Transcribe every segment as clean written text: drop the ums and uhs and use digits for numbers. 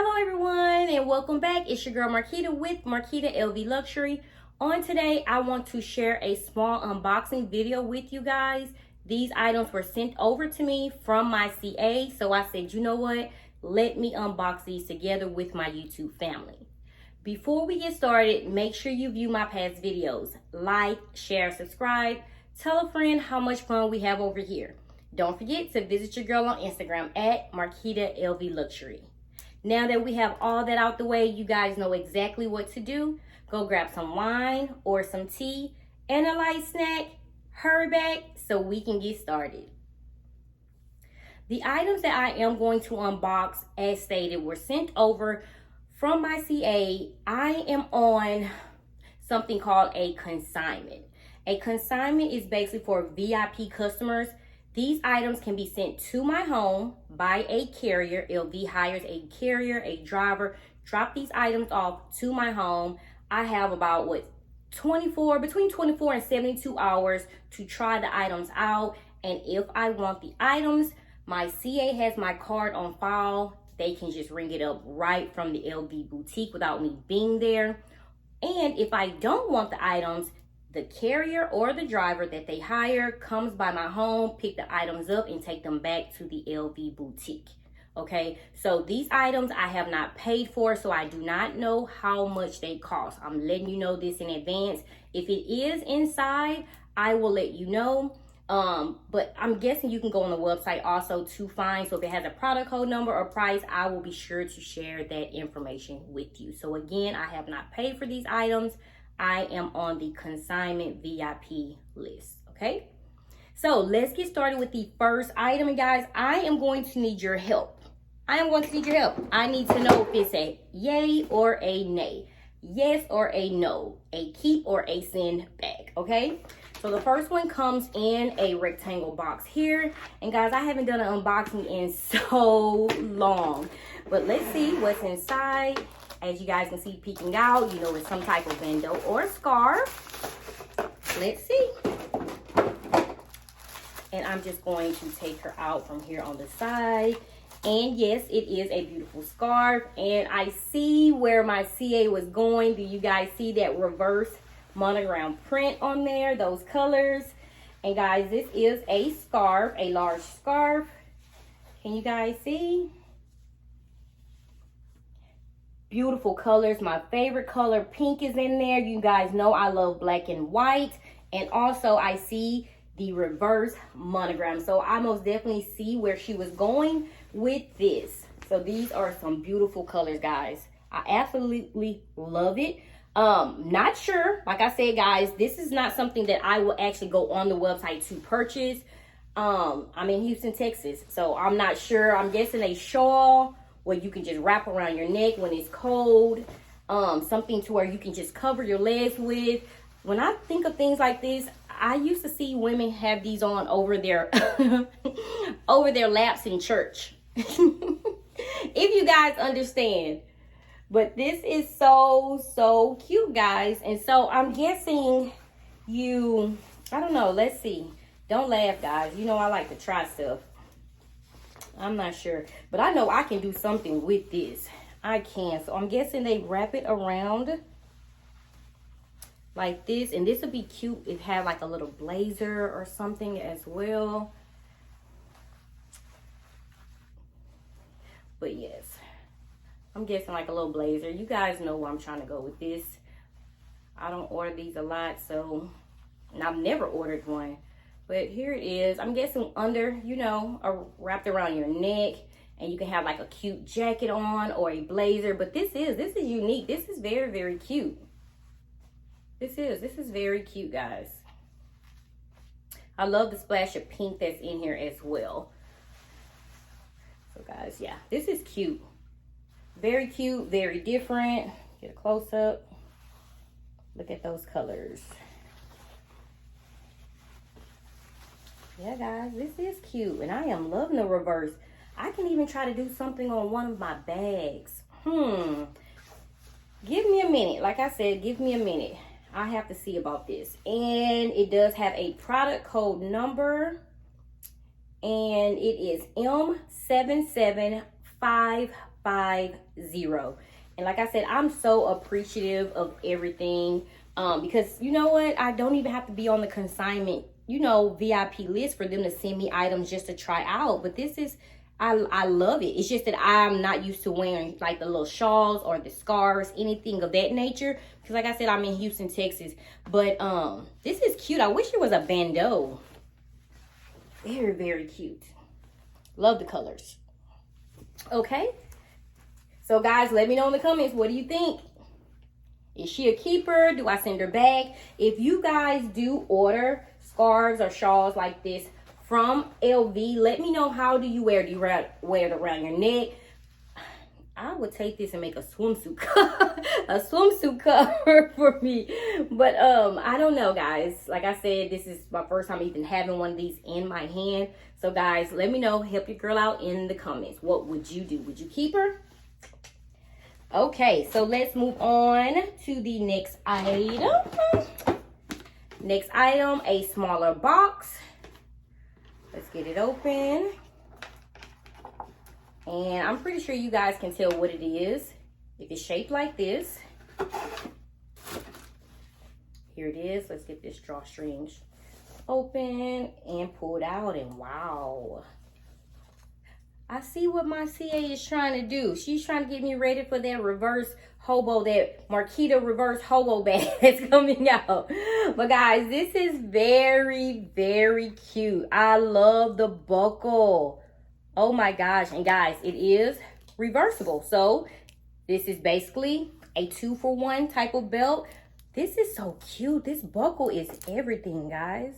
Hello everyone and welcome back. It's your girl Marquita with Marquitalvluxury. On today, I want to share a small unboxing video with you guys. These items were sent over to me from my CA, so I said, you know what? Let me unbox these together with my YouTube family. Before we get started, make sure you view my past videos. Like, share, subscribe. Tell a friend how much fun we have over here. Don't forget to visit your girl on Instagram at Marquitalvluxury. Now that we have all that out the way, you guys know exactly what to do. Go grab some wine or some tea and a light snack. Hurry back so we can get started. The items that I am going to unbox, as stated, were sent over from my CA. I am on something called a consignment. A consignment is basically for VIP customers. These items can be sent to my home by a carrier. LV hires a carrier, a driver, drop these items off to my home. I have about between 24 and 72 hours to try the items out. And if I want the items, my CA has my card on file. They can just ring it up right from the LV boutique without me being there. And if I don't want the items, the carrier or the driver that they hire comes by my home, pick the items up and take them back to the LV boutique. Okay, so these items I have not paid for, so I do not know how much they cost. I'm letting you know this in advance. If it is inside, I will let you know. But I'm guessing you can go on the website also to find. So if it has a product code number or price, I will be sure to share that information with you. So again, I have not paid for these items. I am on the consignment VIP list, okay? So let's get started with the first item. And guys, I am going to need your help. I need to know if it's a yay or a nay. Yes or a no. A keep or a send back, okay? So the first one comes in a rectangle box here. And guys, I haven't done an unboxing in so long. But let's see what's inside. As you guys can see peeking out, you know it's some type of bandeau or scarf. Let's see. And I'm just going to take her out from here on the side. And yes, it is a beautiful scarf. And I see where my CA was going. Do you guys see that reverse monogram print on there? Those colors. And guys, this is a scarf, a large scarf. Can you guys see? Beautiful colors. My favorite color, pink, is in there. You guys know I love black and white. And also I see the reverse monogram. So I most definitely see where she was going with this. So these are some beautiful colors, guys. I absolutely love it. Not sure. Like I said, guys, this is not something that I will actually go on the website to purchase. I'm in Houston, Texas. So I'm not sure. I'm guessing a shawl where you can just wrap around your neck when it's cold. Something to where you can just cover your legs with. When I think of things like this, I used to see women have these on over their over their laps in church. If you guys understand. But this is so cute, guys. And so I'm guessing I don't know, let's see. Don't laugh, guys. You know I like to try stuff. I'm not sure, but I know I can do something with this. I can. So I'm guessing they wrap it around like this, and this would be cute. It had like a little blazer or something as well. But yes, I'm guessing like a little blazer. You guys know where I'm trying to go with this. I don't order these a lot, so, and I've never ordered one. But here it is. I'm guessing under, you know, wrapped around your neck. And you can have like a cute jacket on or a blazer. But this is unique. This is very cute. This is very cute, guys. I love the splash of pink that's in here as well. So guys, yeah, this is cute. Very cute, very different. Get a close up. Look at those colors. Yeah, guys, this is cute. And I am loving the reverse. I can even try to do something on one of my bags. Give me a minute. Like I said, give me a minute. I have to see about this. And it does have a product code number. And it is M7750. And like I said, I'm so appreciative of everything because you know what? I don't even have to be on the consignment, you know, VIP list for them to send me items just to try out. But this is, I love it. It's just that I'm not used to wearing like the little shawls or the scarves, anything of that nature. Because like I said, I'm in Houston, Texas. But this is cute. I wish it was a bandeau. Very, very cute. Love the colors. Okay. So guys, let me know in the comments, what do you think? Is she a keeper? Do I send her back? If you guys do order scarves or shawls like this from LV, let me know, how do you wear it? Do you wear it around your neck? I would take this and make a swimsuit a swimsuit cover for me. But I don't know, guys. Like I said, this is my first time even having one of these in my hand. So guys, let me know, help your girl out in the comments. What would you do? Would you keep her? Okay, so let's move on to the next item. Next item, a smaller box. Let's get it open. And I'm pretty sure you guys can tell what it is. If it's shaped like this. Here it is. Let's get this drawstring open and pulled out. And wow. I see what my CA is trying to do. She's trying to get me ready for that reverse hobo, that Marquita reverse hobo bag that's coming out. But guys, this is very, very cute. I love the buckle. Oh my gosh. And guys, it is reversible. So this is basically a 2-for-1 type of belt. This is so cute. This buckle is everything, guys.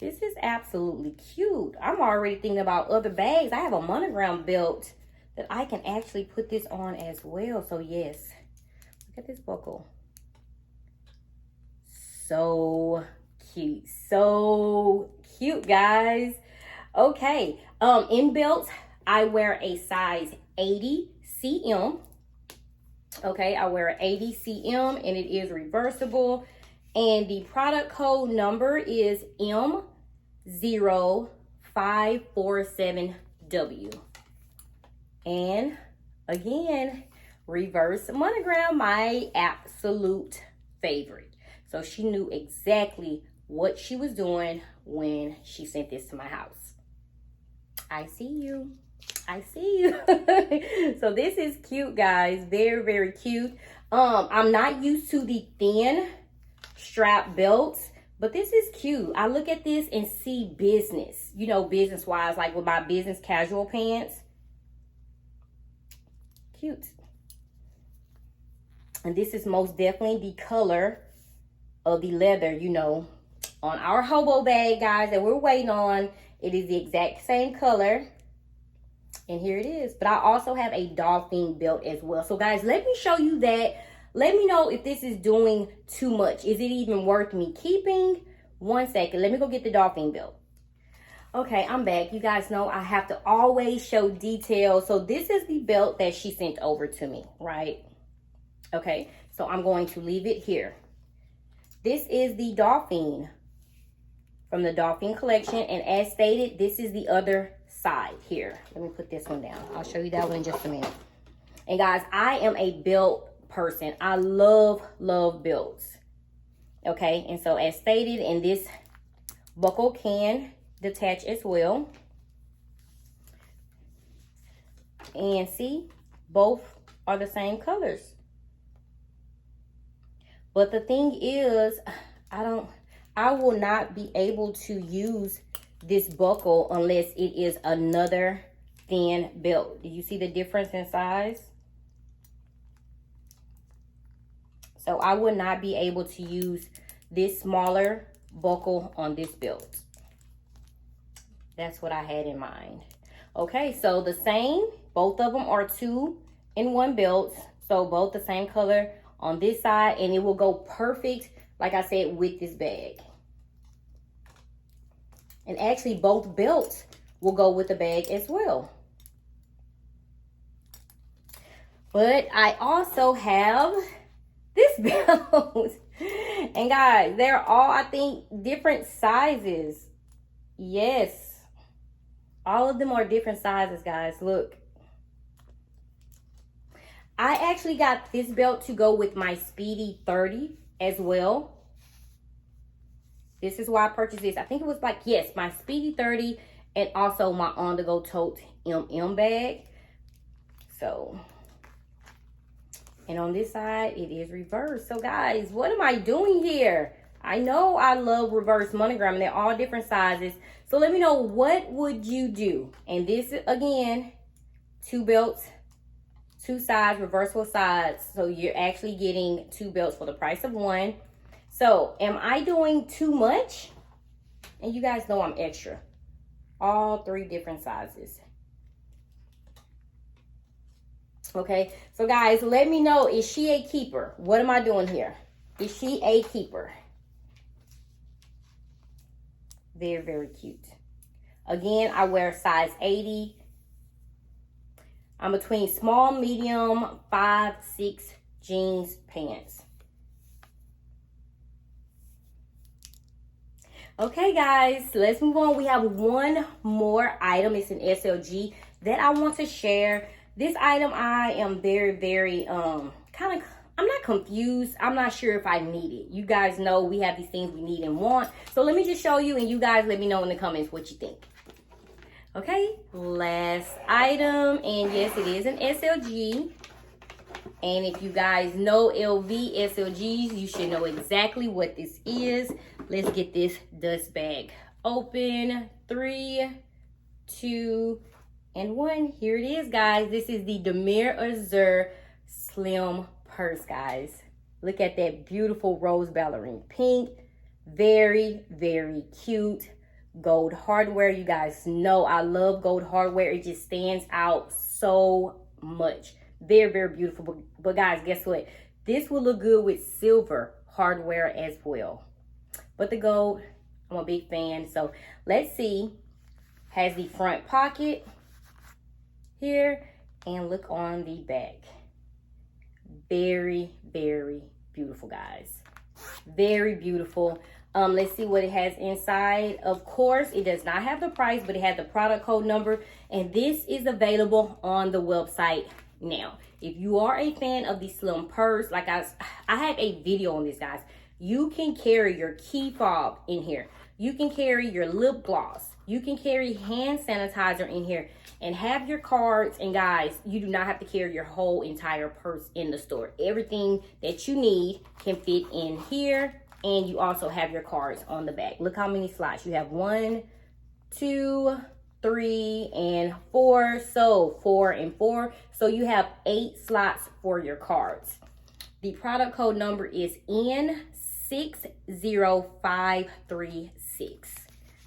This is absolutely cute. I'm already thinking about other bags. I have a monogram belt that I can actually put this on as well. So yes, look at this buckle. So cute. So cute, guys. Okay, in belts, I wear a size 80 cm. Okay, I wear an 80 cm and it is reversible. And the product code number is M0547W. And again, reverse monogram, my absolute favorite. So she knew exactly what she was doing when she sent this to my house. I see you. I see you. So this is cute, guys. Very, very cute. I'm not used to the thin strap belts, but this is cute. I look at this and see business, you know, business wise, like with my business casual pants. Cute. And this is most definitely the color of the leather, you know, on our hobo bag, guys, that we're waiting on. It is the exact same color. And here it is. But I also have a dolphin belt as well. So guys, let me show you that. Let me know if this is doing too much. Is it even worth me keeping? 1 second. Let me go get the dolphin belt. Okay, I'm back. You guys know I have to always show details. So this is the belt that she sent over to me, right? Okay, so I'm going to leave it here. This is the dolphin from the dolphin collection. And as stated, this is the other side here. Let me put this one down. I'll show you that one in just a minute. And guys, I am a belt person. I love belts. Okay, and so as stated, and this buckle can detach as well. And see, both are the same colors. But the thing is, I will not be able to use this buckle unless it is another thin belt. Do you see the difference in size? So I would not be able to use this smaller buckle on this belt. That's what I had in mind. Okay, so the same, both of them are 2-in-1 belts. So both the same color on this side, and it will go perfect, like I said, with this bag. And actually both belts will go with the bag as well. But I also have this belt. And guys, they're all, I think, different sizes. Yes. All of them are different sizes, guys. Look. I actually got this belt to go with my Speedy 30 as well. This is why I purchased this. I think it was like, yes, my Speedy 30 and also my on-the-go tote bag. So, and on this side, it is reversed. So guys, what am I doing here? I know I love reverse monogram. They're all different sizes. So let me know, what would you do? And this, again, 2 belts, 2 sides, reversible sides. So you're actually getting 2 belts for the price of 1. So am I doing too much? And you guys know I'm extra. All 3 different sizes. Okay, so guys, let me know, is she a keeper? What am I doing here? Is she a keeper? Very, very cute. Again, I wear size 80. I'm between small, medium, 5, 6 jeans, pants. Okay, guys, let's move on. We have one more item. It's an SLG that I want to share. This item, I am very, I'm not confused. I'm not sure if I need it. You guys know we have these things we need and want. So let me just show you, and you guys let me know in the comments what you think. Okay, last item, and yes, it is an SLG. And if you guys know LV SLGs, you should know exactly what this is. Let's get this dust bag open. 3, 2, and 1. Here it is, guys. This is the Damier Azur Slim Purse, guys. Look at that beautiful rose ballerine pink. Very, very cute. Gold hardware. You guys know I love gold hardware. It just stands out so much. Very, very beautiful. But guys, guess what? This will look good with silver hardware as well. But the gold, I'm a big fan. So let's see. Has the front pocket here, and look on the back. Very, very beautiful, guys. Very beautiful. Let's see what it has inside. Of course, it does not have the price, but it has the product code number, and this is available on the website now. If you are a fan of the slim purse, like I have a video on this, guys. You can carry your key fob in here. You can carry your lip gloss. You can carry hand sanitizer in here and have your cards. And guys, you do not have to carry your whole entire purse in the store. Everything that you need can fit in here. And you also have your cards on the back. Look how many slots. You have 1, 2, 3, and 4. So 4 and 4. So you have 8 slots for your cards. The product code number is N60536.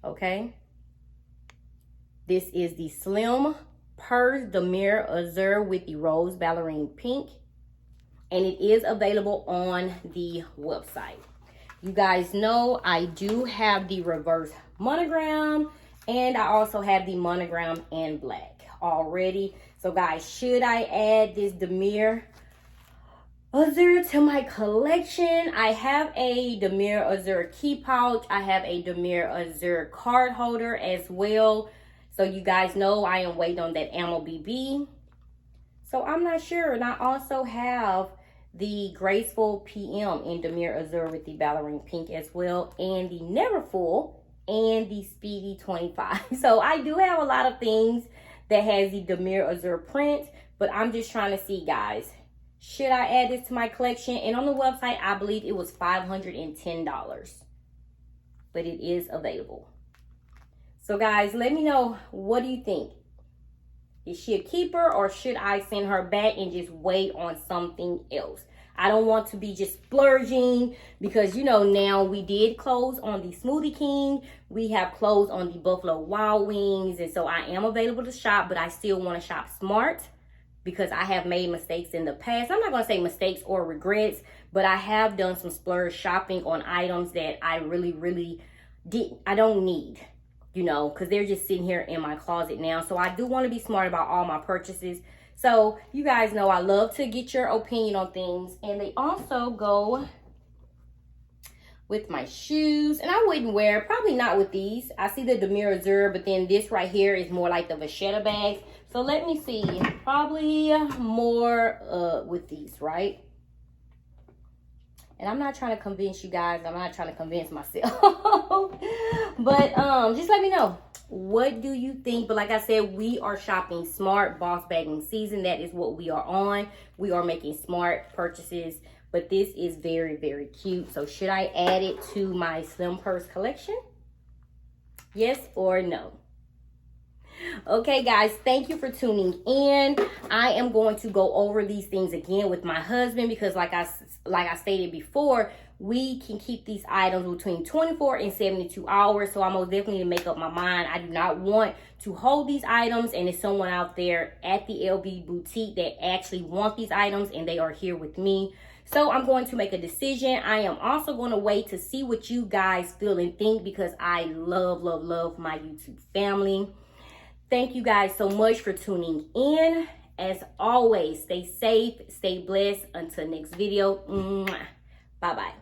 Okay. This is the Slim Purse Damier Azur with the rose ballerine pink. And it is available on the website. You guys know I do have the reverse monogram, and I also have the monogram in black already. So guys, should I add this Damier Azur to my collection? I have a Damier Azur key pouch. I have a Damier Azur card holder as well. So you guys know I am waiting on that Ammo BB. So I'm not sure. And I also have the Graceful PM in Damier Azur with the ballerine pink as well, and the Neverfull and the Speedy 25. So I do have a lot of things that has the Damier Azur print, but I'm just trying to see, guys, should I add this to my collection? And on the website, I believe it was $510, but it is available. So guys, let me know, what do you think? Is she a keeper, or should I send her back and just wait on something else? I don't want to be just splurging, because you know now we did close on the Smoothie King. We have closed on the Buffalo Wild Wings, and so I am available to shop, but I still want to shop smart because I have made mistakes in the past. I'm not going to say mistakes or regrets, but I have done some splurge shopping on items that I really I don't need. You know, because they're just sitting here in my closet now. So I do want to be smart about all my purchases. So you guys know I love to get your opinion on things. And they also go with my shoes. And I wouldn't wear, probably not with these. I see the Damier Azur, but then this right here is more like the Vachetta bags. So let me see, probably more with these, right? And I'm not trying to convince you guys. I'm not trying to convince myself. But just let me know. What do you think? But like I said, we are shopping smart, boss bagging season. That is what we are on. We are making smart purchases. But this is very, very cute. So should I add it to my slim purse collection? Yes or no? Okay, guys, thank you for tuning in. I am going to go over these things again with my husband because like I stated before, we can keep these items between 24 and 72 hours. So I'm most definitely to make up my mind. I do not want to hold these items and there's someone out there at the LV boutique that actually want these items and they are here with me. So I'm going to make a decision. I am also going to wait to see what you guys feel and think because I love, love, love my YouTube family. Thank you guys so much for tuning in. As always, stay safe, stay blessed. Until next video, bye-bye.